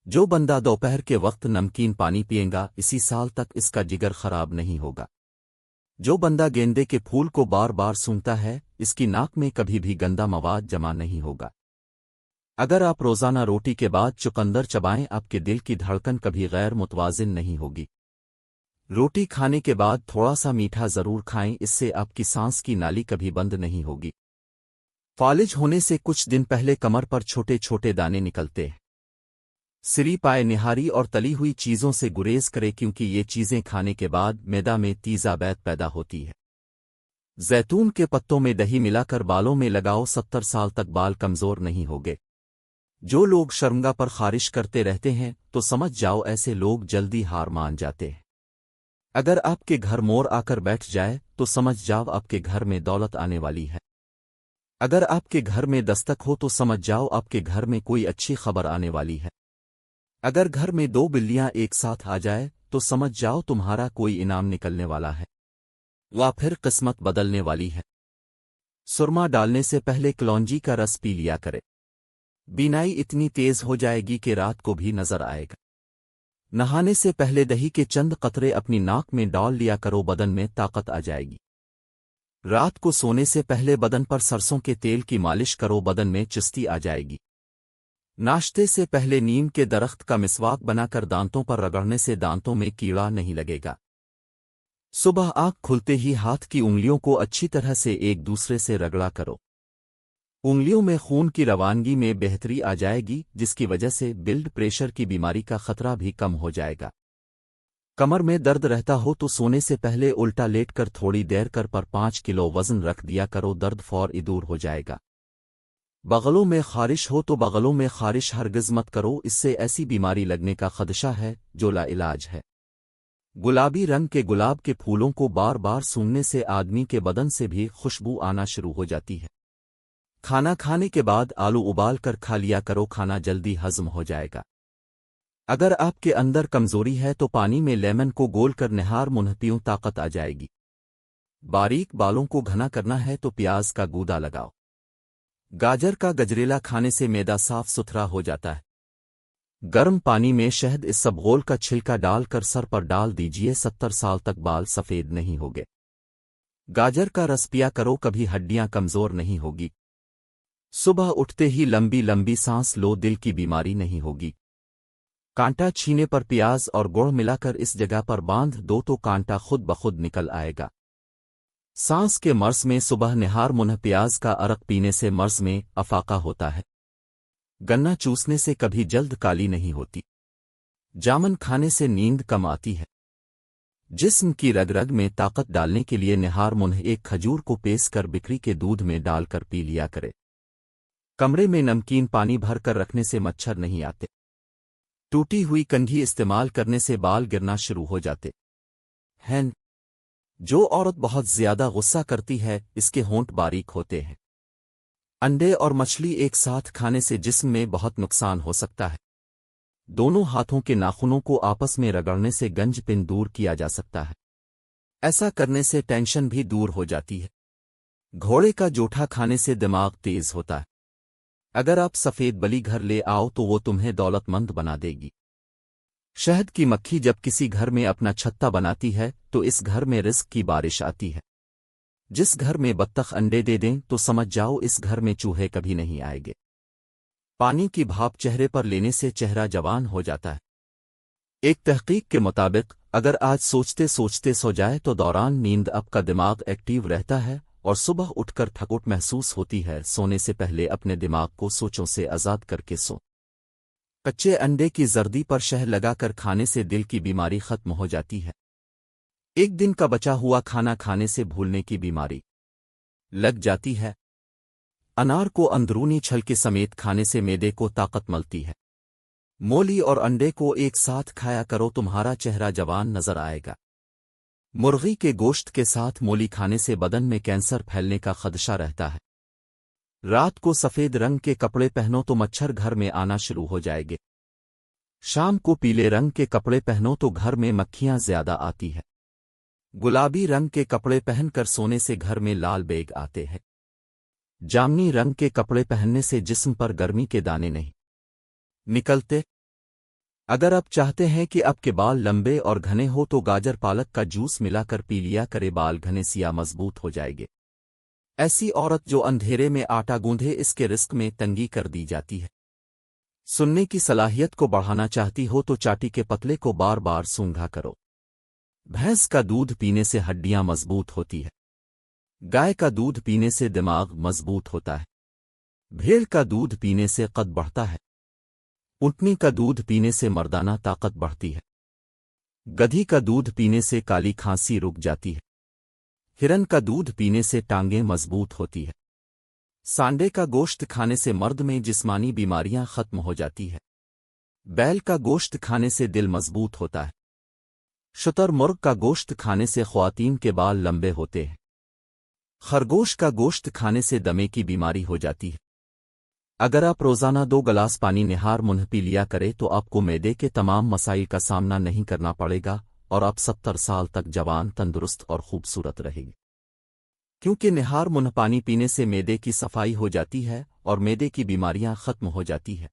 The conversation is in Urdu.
جو بندہ دوپہر کے وقت نمکین پانی پیئے گا اسی سال تک اس کا جگر خراب نہیں ہوگا۔ جو بندہ گیندے کے پھول کو بار بار سونگتا ہے اس کی ناک میں کبھی بھی گندا مواد جمع نہیں ہوگا۔ اگر آپ روزانہ روٹی کے بعد چقندر چبائیں آپ کے دل کی دھڑکن کبھی غیر متوازن نہیں ہوگی۔ روٹی کھانے کے بعد تھوڑا سا میٹھا ضرور کھائیں، اس سے آپ کی سانس کی نالی کبھی بند نہیں ہوگی۔ فالج ہونے سے کچھ دن پہلے کمر پر چھوٹے چھوٹے دانے نکلتے ہیں۔ سری پائے نہاری اور تلی ہوئی چیزوں سے گریز کرے کیونکہ یہ چیزیں کھانے کے بعد معدہ میں تیزابیت پیدا ہوتی ہے۔ زیتون کے پتوں میں دہی ملا کر بالوں میں لگاؤ، 70 سال تک بال کمزور نہیں ہوگے۔ جو لوگ شرمگاہ پر خارش کرتے رہتے ہیں تو سمجھ جاؤ ایسے لوگ جلدی ہار مان جاتے ہیں۔ اگر آپ کے گھر مور آ کر بیٹھ جائے تو سمجھ جاؤ آپ کے گھر میں دولت آنے والی ہے۔ اگر آپ کے گھر میں دستک ہو تو سمجھ جاؤ آپ کے گھر میں کوئی اچھی خبر آنے والی ہے۔ اگر گھر میں 2 بلیاں ایک ساتھ آ جائے تو سمجھ جاؤ تمہارا کوئی انعام نکلنے والا ہے یا پھر قسمت بدلنے والی ہے۔ سرما ڈالنے سے پہلے کلونجی کا رس پی لیا کرے، بینائی اتنی تیز ہو جائے گی کہ رات کو بھی نظر آئے گا۔ نہانے سے پہلے دہی کے چند قطرے اپنی ناک میں ڈال لیا کرو، بدن میں طاقت آ جائے گی۔ رات کو سونے سے پہلے بدن پر سرسوں کے تیل کی مالش کرو، بدن میں چستی آ جائے گی۔ ناشتے سے پہلے نیم کے درخت کا مسواک بنا کر دانتوں پر رگڑنے سے دانتوں میں کیڑا نہیں لگے گا۔ صبح آنکھ کھلتے ہی ہاتھ کی انگلیوں کو اچھی طرح سے ایک دوسرے سے رگڑا کرو، انگلیوں میں خون کی روانگی میں بہتری آ جائے گی جس کی وجہ سے بلڈ پریشر کی بیماری کا خطرہ بھی کم ہو جائے گا۔ کمر میں درد رہتا ہو تو سونے سے پہلے الٹا لیٹ کر تھوڑی دیر کر پر 5 کلو وزن رکھ دیا کرو، درد فوری دور ہو جائے گا۔ بغلوں میں خارش ہو تو بغلوں میں خارش ہرگز مت کرو، اس سے ایسی بیماری لگنے کا خدشہ ہے جو لا علاج ہے۔ گلابی رنگ کے گلاب کے پھولوں کو بار بار سونگنے سے آدمی کے بدن سے بھی خوشبو آنا شروع ہو جاتی ہے۔ کھانا کھانے کے بعد آلو ابال کر کھا لیا کرو، کھانا جلدی ہضم ہو جائے گا۔ اگر آپ کے اندر کمزوری ہے تو پانی میں لیمن کو گول کر نہار منہ پیوں، طاقت آ جائے گی۔ باریک بالوں کو گھنا کرنا ہے تو پیاز کا گودا لگاؤ۔ گاجر کا گجریلا کھانے سے معدہ صاف ستھرا ہو جاتا ہے۔ گرم پانی میں شہد اسبغول کا چھلکا ڈال کر سر پر ڈال دیجئے، 70 سال تک بال سفید نہیں ہوگے۔ گاجر کا رس پیا کرو، کبھی ہڈیاں کمزور نہیں ہوگی۔ صبح اٹھتے ہی لمبی لمبی سانس لو، دل کی بیماری نہیں ہوگی۔ کانٹا چھینے پر پیاز اور گڑ ملا کر اس جگہ پر باندھ دو تو کانٹا خود بخود نکل آئے گا۔ سانس کے مرض میں صبح نہار منہ پیاز کا عرق پینے سے مرض میں افاقہ ہوتا ہے۔ گنا چوسنے سے کبھی جلد کالی نہیں ہوتی۔ جامن کھانے سے نیند کم آتی ہے۔ جسم کی رگ رگ میں طاقت ڈالنے کے لیے نہار منہ ایک کھجور کو پیس کر بکری کے دودھ میں ڈال کر پی لیا کرے۔ کمرے میں نمکین پانی بھر کر رکھنے سے مچھر نہیں آتے۔ ٹوٹی ہوئی کنگھی استعمال کرنے سے بال گرنا شروع ہو جاتے ہیں۔ جو عورت بہت زیادہ غصہ کرتی ہے اس کے ہونٹ باریک ہوتے ہیں۔ انڈے اور مچھلی ایک ساتھ کھانے سے جسم میں بہت نقصان ہو سکتا ہے۔ دونوں ہاتھوں کے ناخنوں کو آپس میں رگڑنے سے گنج پن دور کیا جا سکتا ہے۔ ایسا کرنے سے ٹینشن بھی دور ہو جاتی ہے۔ گھوڑے کا جوٹھا کھانے سے دماغ تیز ہوتا ہے۔ اگر آپ سفید بلی گھر لے آؤ تو وہ تمہیں دولت مند بنا دے گی۔ شہد کی مکھی جب کسی گھر میں اپنا چھتا بناتی ہے تو اس گھر میں رزق کی بارش آتی ہے۔ جس گھر میں بطخ انڈے دے دیں تو سمجھ جاؤ اس گھر میں چوہے کبھی نہیں آئیں گے۔ پانی کی بھاپ چہرے پر لینے سے چہرہ جوان ہو جاتا ہے۔ ایک تحقیق کے مطابق اگر آج سوچتے سوچتے سو جائے تو دوران نیند آپ کا دماغ ایکٹیو رہتا ہے اور صبح اٹھ کر تھکوٹ محسوس ہوتی ہے۔ سونے سے پہلے اپنے دماغ کو سوچوں سے آزاد کر کے سو۔ کچے انڈے کی زردی پر شہد لگا کر کھانے سے دل کی بیماری ختم ہو جاتی ہے۔ ایک دن کا بچا ہوا کھانا کھانے سے بھولنے کی بیماری لگ جاتی ہے۔ انار کو اندرونی چھلکے سمیت کھانے سے معدے کو طاقت ملتی ہے۔ مولی اور انڈے کو ایک ساتھ کھایا کرو، تمہارا چہرہ جوان نظر آئے گا۔ مرغی کے گوشت کے ساتھ مولی کھانے سے بدن میں کینسر پھیلنے کا خدشہ رہتا ہے۔ رات کو سفید رنگ کے کپڑے پہنو تو مچھر گھر میں آنا شروع ہو جائے گے۔ شام کو پیلے رنگ کے کپڑے پہنو تو گھر میں مکھیاں زیادہ آتی ہے۔ گلابی رنگ کے کپڑے پہن کر سونے سے گھر میں لال بیگ آتے ہیں۔ جامنی رنگ کے کپڑے پہننے سے جسم پر گرمی کے دانے نہیں نکلتے۔ اگر آپ چاہتے ہیں کہ آپ کے بال لمبے اور گھنے ہو تو گاجر پالک کا جوس ملا کر پی لیا کرے، بال گھنے سیاہ مضبوط ہو جائے گے۔ ایسی عورت جو اندھیرے میں آٹا گوندھے اس کے رزق میں تنگی کر دی جاتی ہے۔ سننے کی صلاحیت کو بڑھانا چاہتی ہو تو چاٹی کے پتلے کو بار بار سونگھا کرو۔ بھینس کا دودھ پینے سے ہڈیاں مضبوط ہوتی ہے۔ گائے کا دودھ پینے سے دماغ مضبوط ہوتا ہے۔ بھیڑ کا دودھ پینے سے قد بڑھتا ہے۔ اونٹنی کا دودھ پینے سے مردانہ طاقت بڑھتی ہے۔ گدھی کا دودھ پینے سے کالی کھانسی رک جاتی ہے۔ ہرن کا دودھ پینے سے ٹانگیں مضبوط ہوتی ہے۔ سانڈے کا گوشت کھانے سے مرد میں جسمانی بیماریاں ختم ہو جاتی ہے۔ بیل کا گوشت کھانے سے دل مضبوط ہوتا ہے۔ شتر مرغ کا گوشت کھانے سے خواتین کے بال لمبے ہوتے ہیں۔ خرگوش کا گوشت کھانے سے دمے کی بیماری ہو جاتی ہے۔ اگر آپ روزانہ 2 گلاس پانی نہار منہ پی لیا کرے تو آپ کو معدے کے تمام مسائل کا سامنا نہیں کرنا پڑے گا اور آپ 70 سال تک جوان، تندرست اور خوبصورت رہے گی، کیونکہ نہار منہ پانی پینے سے معدے کی صفائی ہو جاتی ہے اور معدے کی بیماریاں ختم ہو جاتی ہے۔